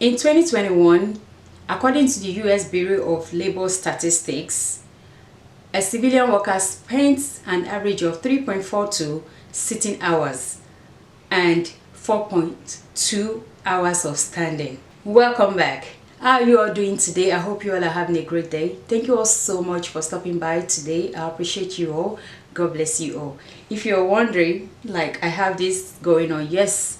In 2021, according to the US Bureau of Labor Statistics, a civilian worker spends an average of 3.42 sitting hours and 4.2 hours of standing. Welcome back. How are you all doing today? I hope you all are having a great day. Thank you all so much for stopping by today. I appreciate you all. God bless you all. If you're wondering, like I have this going on, yes,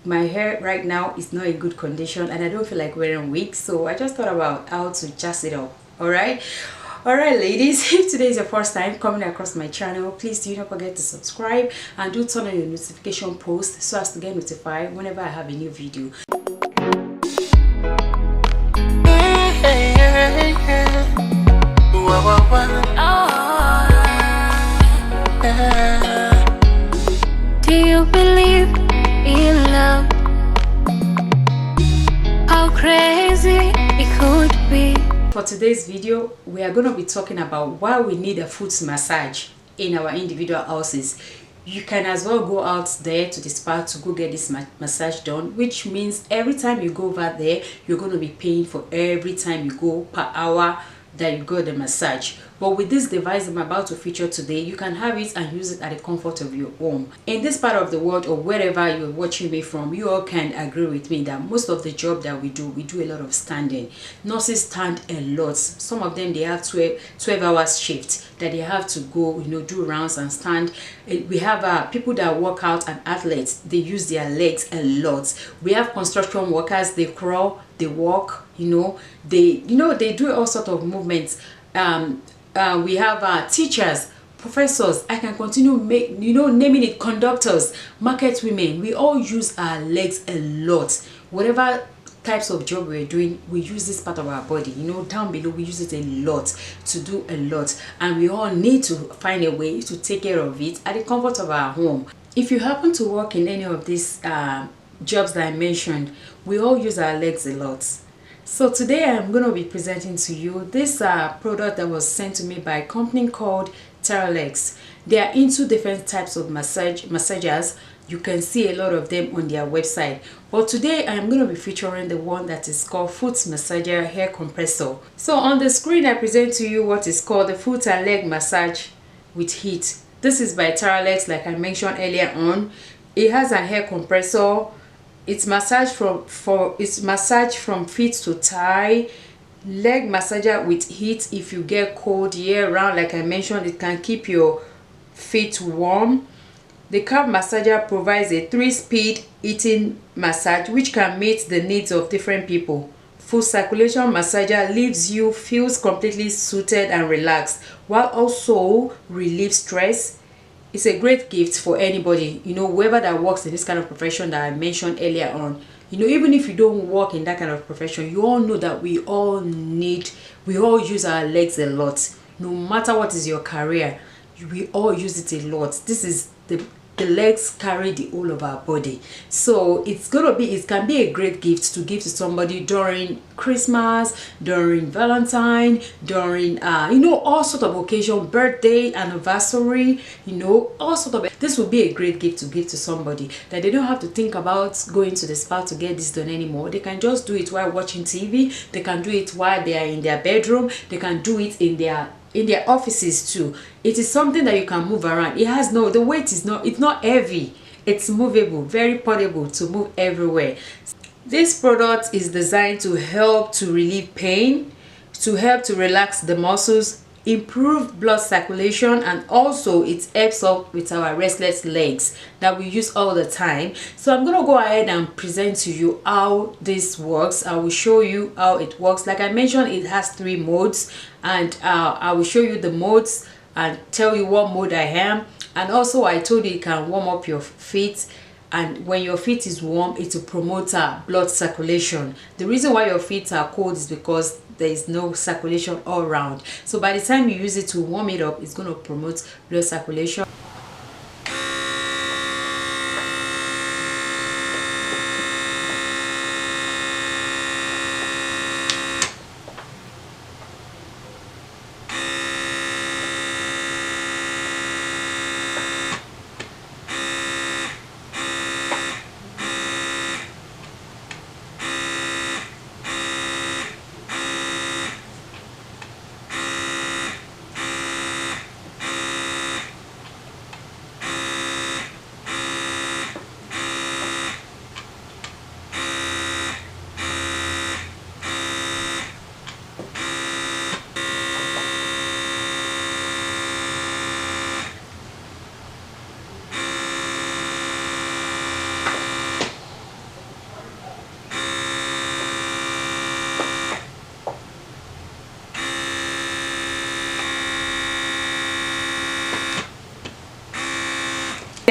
my hair right now is not in good condition and I don't feel like wearing wigs, so I just thought about how to jazz it up. Alright ladies, if today is your first time coming across my channel, please do not forget to subscribe and do turn on your notification post so as to get notified whenever I have a new video. Do you believe in love? How crazy it could be. For today's video, we are going to be talking about why we need a foot massage in our individual houses. You can as well go out there to the spa to go get this massage done, which means every time you go over there, you're going to be paying for every time you go per hour that you got the massage. But with this device I'm about to feature today, you can have it and use it at the comfort of your home. In this part of the world or wherever you're watching me from, you all can agree with me that most of the job that we do a lot of standing. Nurses stand a lot. Some of them, they have 12 hours shift that they have to go, do rounds and stand. We have people that work out and athletes, they use their legs a lot. We have construction workers, they crawl, they walk, they do all sorts of movements. We have teachers, professors, I can continue naming it, conductors, market women. We all use our legs a lot. Whatever types of job we're doing, we use this part of our body. Down below we use it a lot to do a lot, and we all need to find a way to take care of it at the comfort of our home. If you happen to work in any of these jobs that I mentioned, we all use our legs a lot. So today I'm going to be presenting to you this product that was sent to me by a company called Terelax. They are into different types of massagers. You can see a lot of them on their website. But today I'm going to be featuring the one that is called Foot Massager Hair Compressor. So on the screen I present to you what is called the Foot and Leg Massage with Heat. This is by Terelax, like I mentioned earlier on. It has a hair compressor. It's massage from feet to thigh. Leg massager with heat. If you get cold year round, like I mentioned, it can keep your feet warm. The calf massager provides a 3-speed heating massage which can meet the needs of different people. Full circulation massager leaves you feels completely suited and relaxed, while also relieve stress. It's a great gift for anybody, whoever that works in this kind of profession that I mentioned earlier on. Even if you don't work in that kind of profession, you all know that we all use our legs a lot. No matter what is your career, we all use it a lot. This is the legs carry the whole of our body, so it can be a great gift to give to somebody during Christmas, during Valentine, during all sort of occasion, birthday, anniversary, all sort of. This would be a great gift to give to somebody that they don't have to think about going to the spa to get this done anymore. They can just do it while watching TV. They can do it while they are in their bedroom. They can do it in their offices too. It is something that you can move around. The weight is it's not heavy. It's movable, very portable to move everywhere. This product is designed to help to relieve pain, to help to relax the muscles, improve blood circulation, and also it helps up with our restless legs that we use all the time. So I'm going to go ahead and present to you how this works. I will show you how it works. Like I mentioned, it has 3 modes, and I will show you the modes and tell you what mode I am. And also I told you can warm up your feet, and when your feet is warm, it will promote blood circulation. The reason why your feet are cold is because there is no circulation all around. So by the time you use it to warm it up, it's going to promote blood circulation.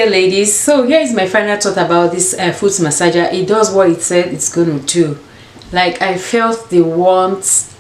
Okay, ladies, so here is my final thought about this foot massager. It does what it said it's gonna do. Like, I felt the warmth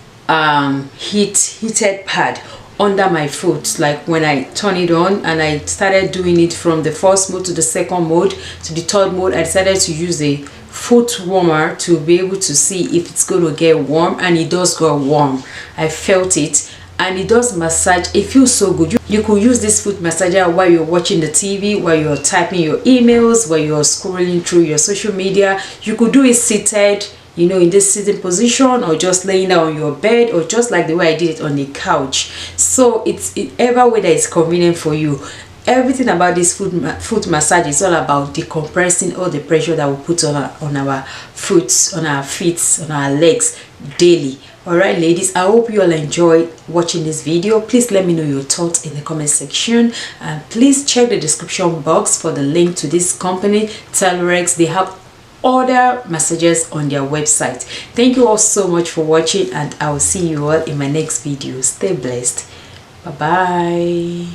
heated pad under my foot, like when I turn it on, and I started doing it from the first mode to the second mode to the third mode. I decided to use a foot warmer to be able to see if it's going to get warm, and it does go warm. I felt it, and it does massage. It feels so good. You could use this foot massager while you're watching the TV, while you're typing your emails, while you're scrolling through your social media. You could do it seated, you know, in this sitting position, or just laying down on your bed, or just like the way I did it on the couch. So it's ever way that is convenient for you. Everything about this foot massage is all about decompressing all the pressure that we put on our foot, on our feet, on our legs daily. Alright, ladies, I hope you all enjoyed watching this video. Please let me know your thoughts in the comment section, and please check the description box for the link to this company, Terelax. They have other messages on their website. Thank you all so much for watching, and I will see you all in my next video. Stay blessed. Bye bye.